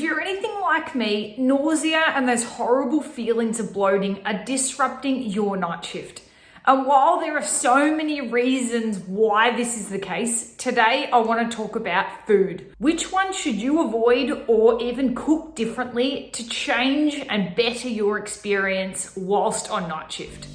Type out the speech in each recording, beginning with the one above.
you're anything like me, nausea and those horrible feelings of bloating are disrupting your night shift. And while there are so many reasons why this is the case, today I want to talk about food. Which one should you avoid or even cook differently to change and better your experience whilst on night shift?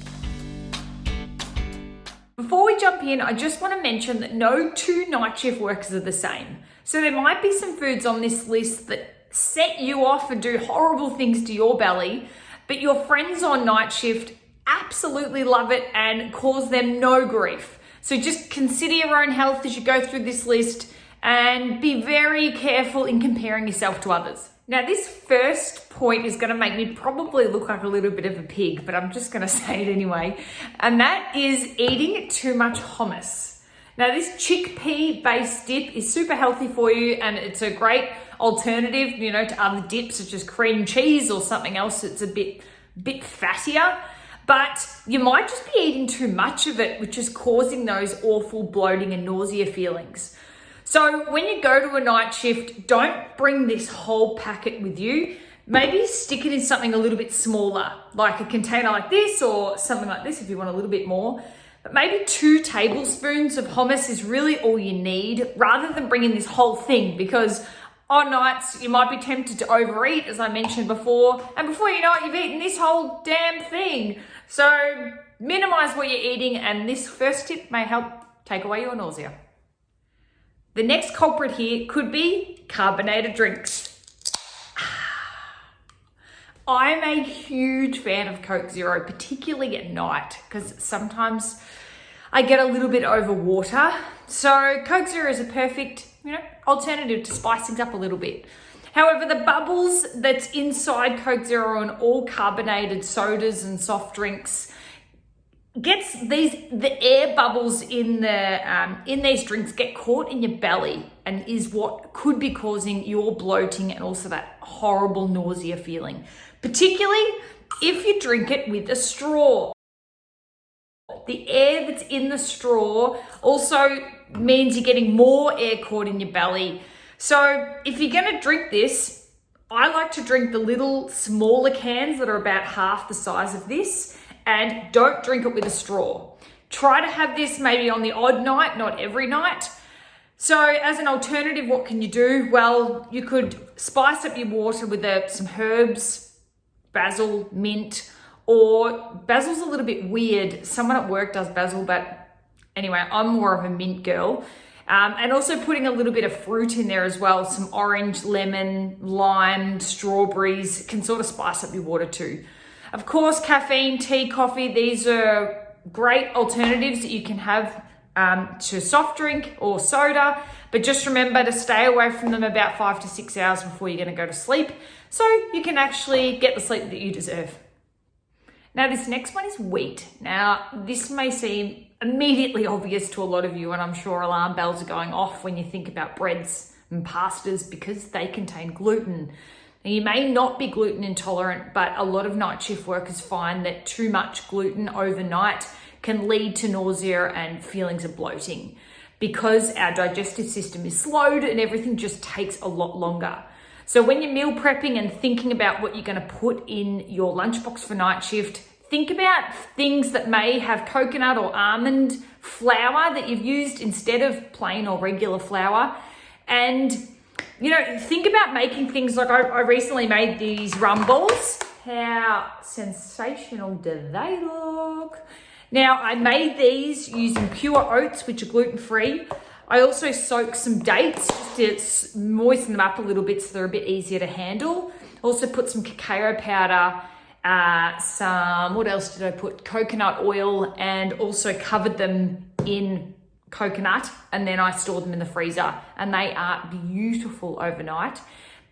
Before we jump in, I just want to mention that no two night shift workers are the same. So there might be some foods on this list that set you off and do horrible things to your belly, but your friends on night shift absolutely love it and cause them no grief. So just consider your own health as you go through this list and be very careful in comparing yourself to others. Now, this first point is going to make me probably look like a little bit of a pig, but I'm just going to say it anyway. And that is eating too much hummus. Now, this chickpea-based dip is super healthy for you, and it's a great alternative, to other dips such as cream cheese or something else that's a bit fattier. But you might just be eating too much of it, which is causing those awful bloating and nausea feelings. So when you go to a night shift, don't bring this whole packet with you. Maybe stick it in something a little bit smaller, like a container like this or something like this if you want a little bit more. But maybe 2 tablespoons of hummus is really all you need, rather than bringing this whole thing, because on nights you might be tempted to overeat, as I mentioned before, and before you know it, you've eaten this whole damn thing. So minimize what you're eating, and this first tip may help take away your nausea. The next culprit here could be carbonated drinks. I'm a huge fan of Coke Zero, particularly at night, because sometimes I get a little bit over water. So Coke Zero is a perfect, alternative to spice things up a little bit. However, the bubbles that's inside Coke Zero and all carbonated sodas and soft drinks the air bubbles in these drinks get caught in your belly and is what could be causing your bloating and also that horrible nausea feeling, particularly if you drink it with a straw. The air that's in the straw also means you're getting more air caught in your belly. So if you're going to drink this, I like to drink the little smaller cans that are about half the size of this, and don't drink it with a straw. Try to have this maybe on the odd night, not every night. So as an alternative, what can you do? Well, you could spice up your water with some herbs, basil, mint, or basil's a little bit weird. Someone at work does basil, but anyway, I'm more of a mint girl. And also putting a little bit of fruit in there as well. Some orange, lemon, lime, strawberries can sort of spice up your water too. Of course, caffeine, tea, coffee, these are great alternatives that you can have to soft drink or soda, but just remember to stay away from them about 5 to 6 hours before you're going to go to sleep, so you can actually get the sleep that you deserve. Now, this next one is wheat. Now, this may seem immediately obvious to a lot of you, and I'm sure alarm bells are going off when you think about breads and pastas because they contain gluten. Now, you may not be gluten intolerant, but a lot of night shift workers find that too much gluten overnight can lead to nausea and feelings of bloating because our digestive system is slowed and everything just takes a lot longer. So when you're meal prepping and thinking about what you're going to put in your lunchbox for night shift, think about things that may have coconut or almond flour that you've used instead of plain or regular flour. And think about making things like I recently made these rum balls. How sensational do they look? Now, I made these using pure oats, which are gluten-free. I also soaked some dates just to moisten them up a little bit so they're a bit easier to handle. Also put some cacao powder, what else did I put? Coconut oil, and also covered them in coconut, and then I stored them in the freezer, and they are beautiful overnight.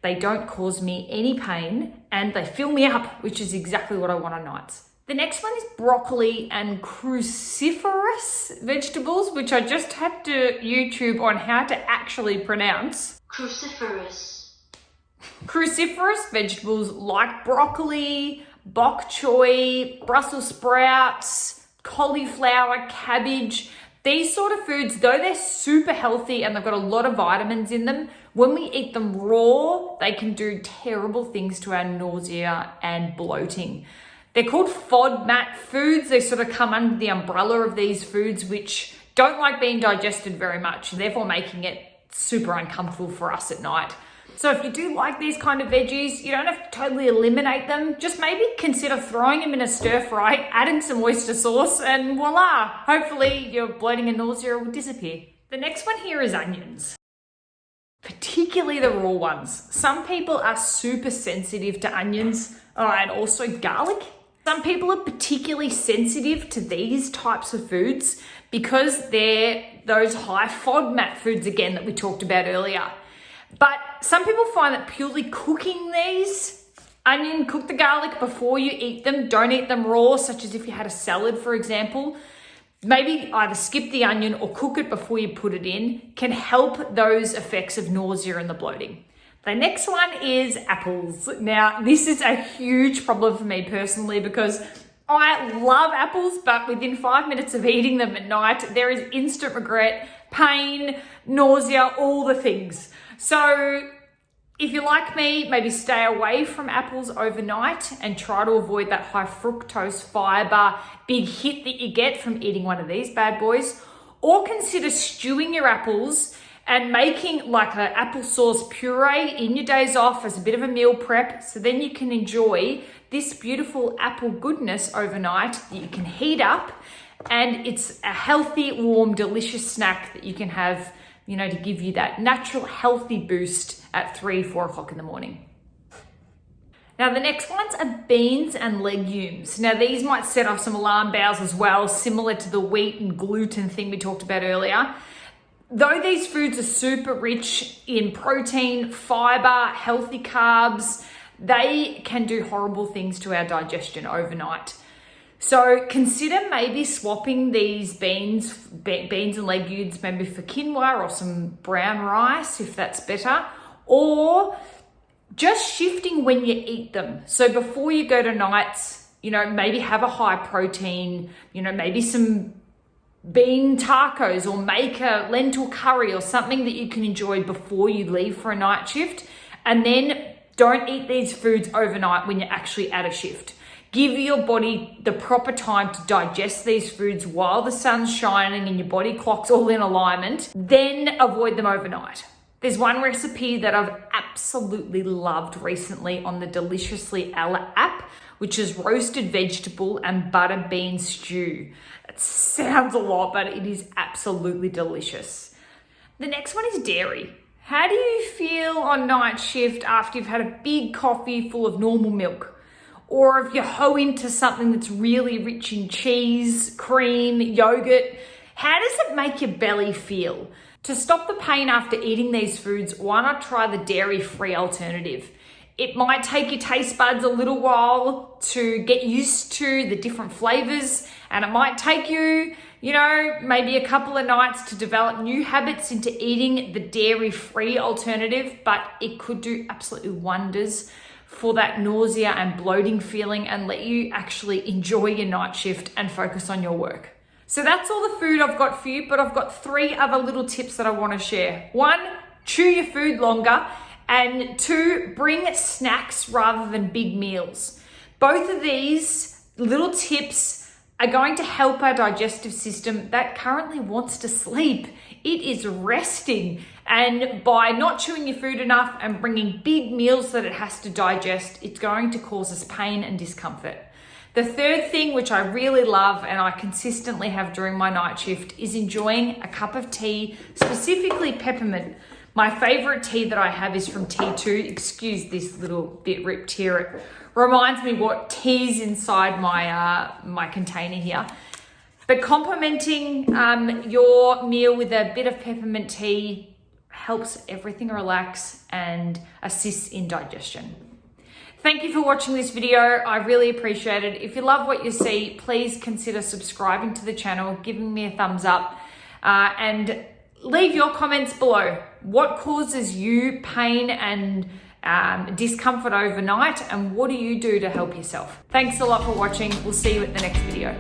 They don't cause me any pain and they fill me up, which is exactly what I want on nights. The next one is broccoli and cruciferous vegetables, which I just had to YouTube on how to actually pronounce. Cruciferous. Cruciferous vegetables like broccoli, bok choy, Brussels sprouts, cauliflower, cabbage. These sort of foods, though they're super healthy and they've got a lot of vitamins in them, When we eat them raw, they can do terrible things to our nausea and bloating. They're called FODMAP foods. They sort of come under the umbrella of these foods, which don't like being digested very much, therefore making it super uncomfortable for us at night. So if you do like these kind of veggies, you don't have to totally eliminate them. Just maybe consider throwing them in a stir fry, adding some oyster sauce, and voila, hopefully your bloating and nausea will disappear. The next one here is onions, particularly the raw ones. Some people are super sensitive to onions and also garlic. Some people are particularly sensitive to these types of foods because they're those high FODMAP foods again that we talked about earlier. But some people find that purely cooking these, cook the garlic before you eat them, don't eat them raw, such as if you had a salad, for example. Maybe either skip the onion or cook it before you put it in, can help those effects of nausea and the bloating. The next one is apples. Now, this is a huge problem for me personally because I love apples, but within 5 minutes of eating them at night, there is instant regret, pain, nausea, all the things. So if you're like me, maybe stay away from apples overnight and try to avoid that high fructose fiber big hit that you get from eating one of these bad boys. Or consider stewing your apples and making like an applesauce puree in your days off as a bit of a meal prep, so then you can enjoy this beautiful apple goodness overnight that you can heat up, and it's a healthy, warm, delicious snack that you can have, to give you that natural healthy boost at 3-4 o'clock in the morning. Now the next ones are beans and legumes. Now these might set off some alarm bells as well, similar to the wheat and gluten thing we talked about earlier. Though these foods are super rich in protein, fiber, healthy carbs, they can do horrible things to our digestion overnight. So consider maybe swapping these beans and legumes maybe for quinoa or some brown rice if that's better, or just shifting when you eat them. So before you go to nights, maybe have a high protein, maybe some bean tacos, or make a lentil curry or something that you can enjoy before you leave for a night shift. And then don't eat these foods overnight when you're actually at a shift. Give your body the proper time to digest these foods while the sun's shining and your body clock's all in alignment, then avoid them overnight. There's one recipe that I've absolutely loved recently on the Deliciously Ella app, which is roasted vegetable and butter bean stew. It sounds a lot, but it is absolutely delicious. The next one is dairy. How do you feel on night shift after you've had a big coffee full of normal milk? Or if you hoe into something that's really rich in cheese, cream, yogurt, how does it make your belly feel? To stop the pain after eating these foods, why not try the dairy-free alternative? It might take your taste buds a little while to get used to the different flavors, and it might take you, maybe a couple of nights to develop new habits into eating the dairy-free alternative, but it could do absolutely wonders for that nausea and bloating feeling and let you actually enjoy your night shift and focus on your work. So that's all the food I've got for you, but I've got 3 other little tips that I want to share. 1, chew your food longer. And 2, bring snacks rather than big meals. Both of these little tips are going to help our digestive system that currently wants to sleep. It is resting. And by not chewing your food enough and bringing big meals that it has to digest, it's going to cause us pain and discomfort. The third thing, which I really love and I consistently have during my night shift, is enjoying a cup of tea, specifically peppermint. My favorite tea that I have is from T2. Excuse this little bit ripped here. It reminds me what tea's inside my container here. But complementing your meal with a bit of peppermint tea helps everything relax and assists in digestion. Thank you for watching this video. I really appreciate it. If you love what you see, please consider subscribing to the channel, giving me a thumbs up, and leave your comments below. What causes you pain and discomfort overnight, and what do you do to help yourself? Thanks a lot for watching. We'll see you at the next video.